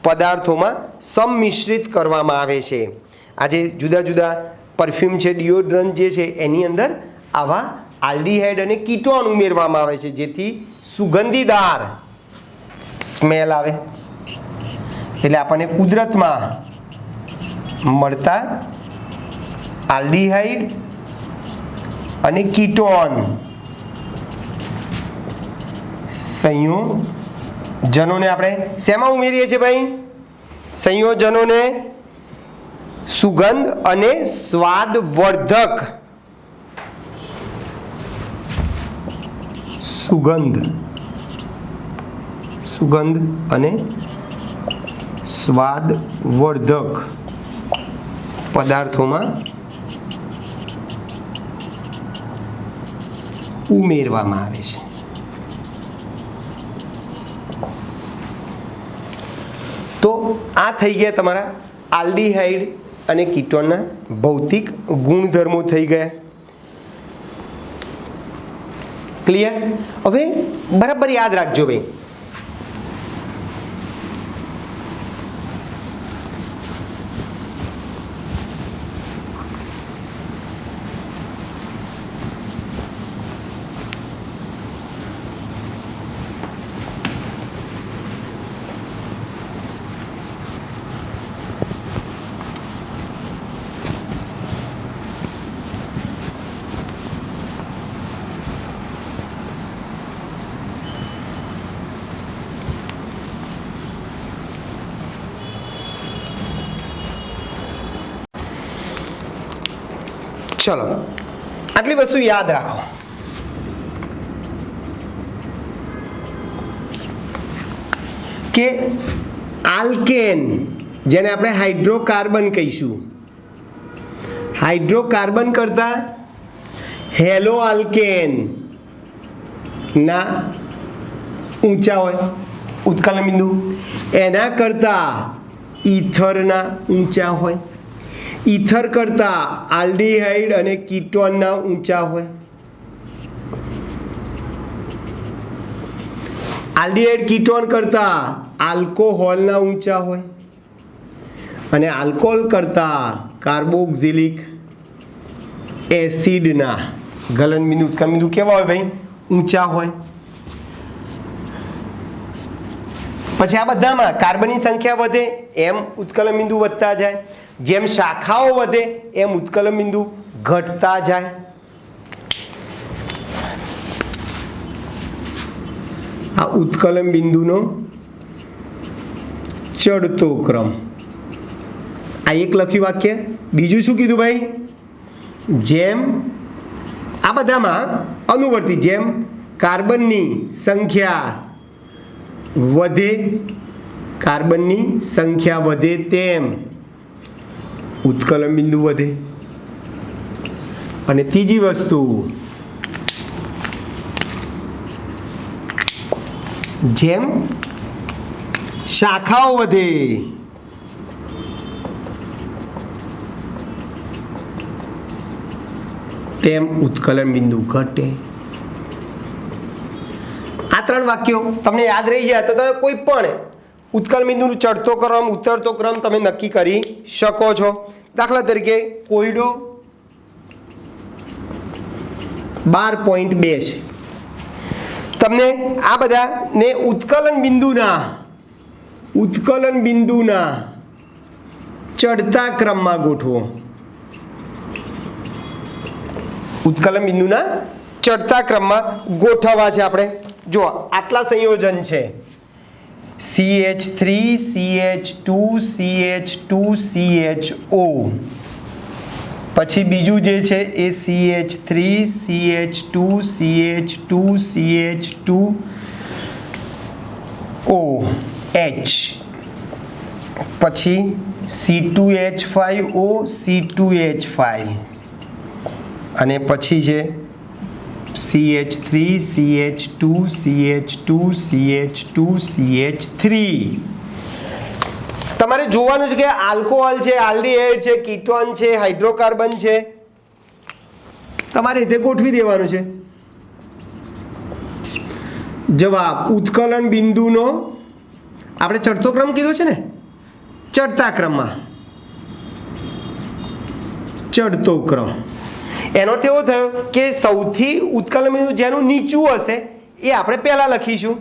Speaker 1: પદાર્થોમાં સંમિશ્રિત કરવામાં આવે છે. આજે જુદા જુદા પરફ્યુમ છે, ડિયોડ્રન્ટ જે છે, એની અંદર આવા આલ્ડીહાઇડ અને કીટોન ઉમેરવામાં આવે છે જેથી સુગંધીદાર સ્મેલ આવે. એટલે આપણને કુદરતમાં મળતા આલ્ડીહાઇડ અને કીટોન સંયોજનોને આપણે શેમાં ઉમેરીએ છીએ ભાઈ? સંયોજનોને સુગંધ અને સ્વાદવર્ધક સુગંધ અને સ્વાદવર્ધક પદાર્થોમાં ઉમેરવામાં આવે છે. તો આ થઈ ગયા તમારા આલ્ડીહાઇડ અને કીટોનના ભૌતિક ગુણધર્મો થઈ ગયા. ક્લિયર? હવે બરાબર યાદ રાખજો ભાઈ, ચલો આટલી વસ્તુ યાદ રાખો. કે આલ્કેન જેને આપણે હાઇડ્રોકાર્બન કહીશું, હાઇડ્રોકાર્બન કરતા હેલો આલ્કેન ના ઊંચા હોય ઉત્કલન બિંદુ, એના કરતા ઈથરના ઊંચા હોય, ઈથર કરતા આલ્ડીહાઇડ અને કીટોનના ઊંચા હોય, આલ્ડીહાઇડ કીટોન કરતા આલ્કોહોલના ઊંચા હોય, અને આલ્કોહોલ કરતા કાર્બોક્સિલિક એસિડના ગલન બિંદુ ઉત્કલન બિંદુ કેવા હોય ભાઈ? ઊંચા હોય. પછી આ બધામાં કાર્બનની સંખ્યા વધે એમ ઉત્કલન બિંદુ વધતા જાય, જેમ શાખાઓ વધે એમ ઉત્કલન બિંદુ ઘટતા જાય. આ ઉત્કલન બિંદુનો ચડતો ક્રમ. આ એક લખ્યું વાક્ય. બીજું શું કીધું ભાઈ? જેમ આ બધામાં અનુવર્તી જેમ કાર્બનની સંખ્યા વધે, કાર્બનની સંખ્યા વધે તેમ ઉત્કલન બિંદુ વધે. અને ત્રીજી વસ્તુ, જેમ શાખાઓ વધે તેમ ઉત્કલન બિંદુ ઘટે. આ ત્રણ વાક્યો તમને યાદ રહી જાય તો તમે કોઈ પણ ઉત્કલન બિંદુનો ચડતો ક્રમ ઉતરતો ક્રમ તમે નક્કી કરી શકો છો. દાખલા તરીકે કોયડો 12.2 છે. તમને આ બધાને ઉત્કલન બિંદુના ચડતા ક્રમમાં ગોઠવો. ઉત્કલન બિંદુના ચડતા ક્રમમાં ગોઠવવા છે આપણે. જો આટલા સંયોજન છે CH3 CH2 CH2 CHO, પછી બીજું જે છે એ CH3 CH2 CH2 CH2OH, પછી C2H5O C2H5, અને પછી છે CH3 CH2 CH2 CH2 CH3. તમારે જોવાનું છે કે આલ્કોહોલ છે, આલ્ડીહાઇડ છે, કીટોન છે, હાઇડ્રોકાર્બન છે, તમારે રીતે ગોઠવી દેવાનું છે. જવાબ ઉત્કલન બિંદુનો આપણે ચડતો ક્રમ કીધો છે ને, ચડતા ક્રમમાં ચડતો ક્રમ. એનો અર્થ એવો થયો કે સૌથી ઉત્કલન બિંદુ જેનું નીચું હશે એ આપણે પહેલા લખીશું.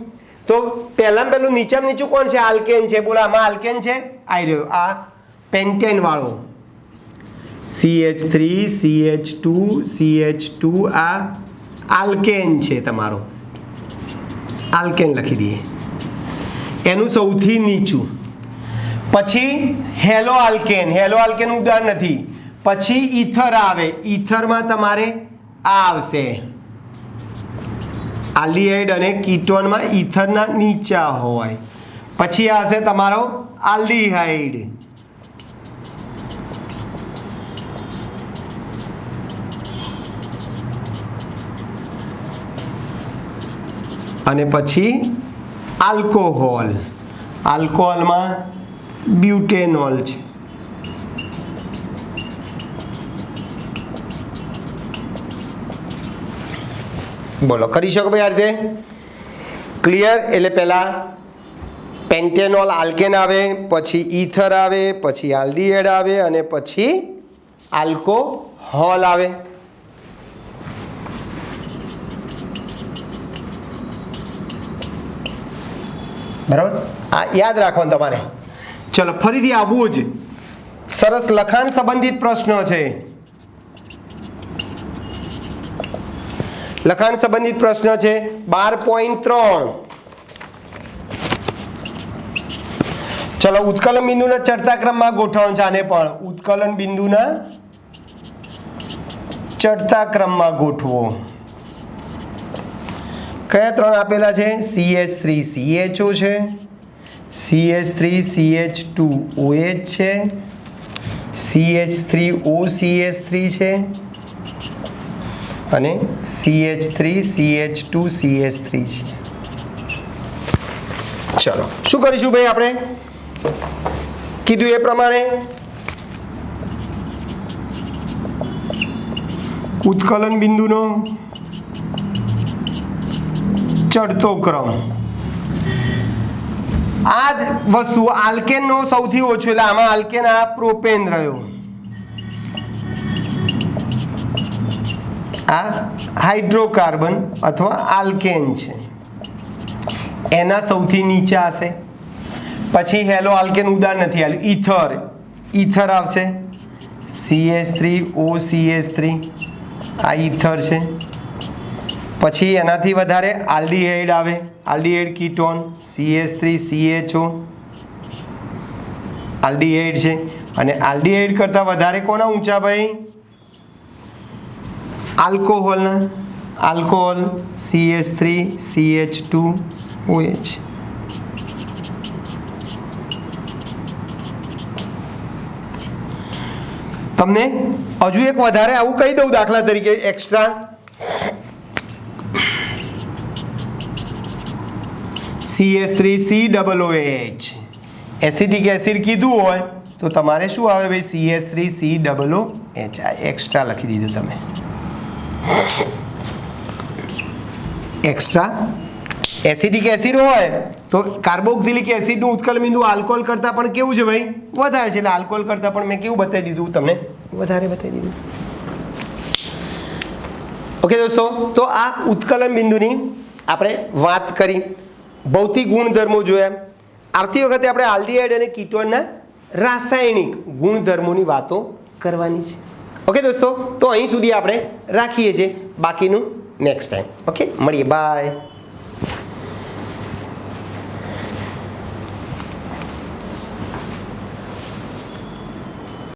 Speaker 1: તો પહેલું નીચામાં નીચું કોણ છે? આલ્કેન છે. બોલો આમાં આલ્કેન છે, આવી રહ્યો આ પેન્ટેન વાળો CH3 CH2 CH2, આ આલ્કેન છે તમારો, આલ્કેન લખી દઈએ એનું સૌથી નીચું. પછી હેલો આલ્કેન, હેલો આલ્કેન ઉદાહરણ નથી. પછી ઈથર આવે, ઈથરમાં તમારે આ આવશે આલ્ડીહાઇડ અને કીટોનમાં ઈથરના નીચા હોય. પછી આવશે તમારો આલ્ડીહાઇડ, અને પછી આલ્કોહોલ, આલ્કોહોલમાં બ્યુટેનોલ છે. બોલો કરી શકો ભાઈ આ રીતે? ક્લિયર? એટલે પહેલા પેન્ટેનોલ આલ્કેન આવે, પછી ઈથર આવે, પછી આલ્ડીહાઇડ આવે, અને પછી આલ્કોહોલ આવે. બરાબર? આ યાદ રાખવાનું તમારે. ચલો ફરીથી આવવું જ સરસ લખાણ સંબંધિત પ્રશ્નો છે. લખાણ સંબંધિત પ્રશ્ન છે 12.3. ચલો ઉત્કલન બિંદુના ચડતા ક્રમમાં ગોઠવણ છે. આને પણ ઉત્કલન બિંદુના ચડતા ક્રમમાં ગોઠવો. કયા 3 આપેલા છે? CH3 CHO છે, CH3 CH2OH છે, CH3O CH3 છે અને CH3 CH2 CH3 છે. ચલો શું કરીશું ભાઈ? આપણે કીધું એ પ્રમાણે ઉત્કલન બિંદુનો ચડતો ક્રમ. આ જ વસ્તુ આલ્કેનનો સૌથી ઓછો, એટલે આમાં આલ્કેન આ પ્રોપેન રહ્યો, આ હાઇડ્રોકાર્બન અથવા આલ્કેન છે, એના સૌથી નીચે હશે. પછી હેલો આલ્કેન ઉદાર નથી આલ્યું, ઈથર, ઈથર આવશે CH3O CH3, આ ઈથર છે. પછી એનાથી વધારે આલ્ડીહાઇડ આવે, aldehyde ketone CH3 CHO, aldehyde છે. અને આલ્ડીહાઇડ કરતાં વધારે કોના ઊંચા ભાઈ? આલ્કોહોલના, આલ્કોહોલ CH3 CH2OH. તમને હજુ એક વધારે આવું કહી દઉં, દાખલા તરીકે એક્સ્ટ્રા. CH3COOH, એસિડિક એસિડ કીધું હોય તો તમારે શું આવે ભાઈ? CH3COOH. આ એક્સ્ટ્રા લખી દીધું તમે. એક્સ્ટ્રા એસિડિક એસિડ હોય તો કાર્બોક્સિલિક એસિડનું ઉત્કલન બિંદુ આલ્કોહોલ કરતાં પણ કેવું છે ભાઈ? વધારે છે. એટલે આલ્કોહોલ કરતાં પણ મેં કેવું બતાવી દીધું તમને? વધારે બતાવી દીધું. ઓકે દોસ્તો, તો આ ઉત્કલન બિંદુની આપણે વાત કરી, ભૌતિક ગુણધર્મો જોયા. આવતી વખતે આપણે આલ્ડીહાઇડ અને કીટોનના રાસાયણિક ગુણધર્મોની વાતો કરવાની છે. ઓકે દોસ્તો, તો અહીં સુધી આપણે રાખીએ છીએ, બાકીનું નેક્સ્ટ ટાઈમ. ઓકે, મળીએ, બાય.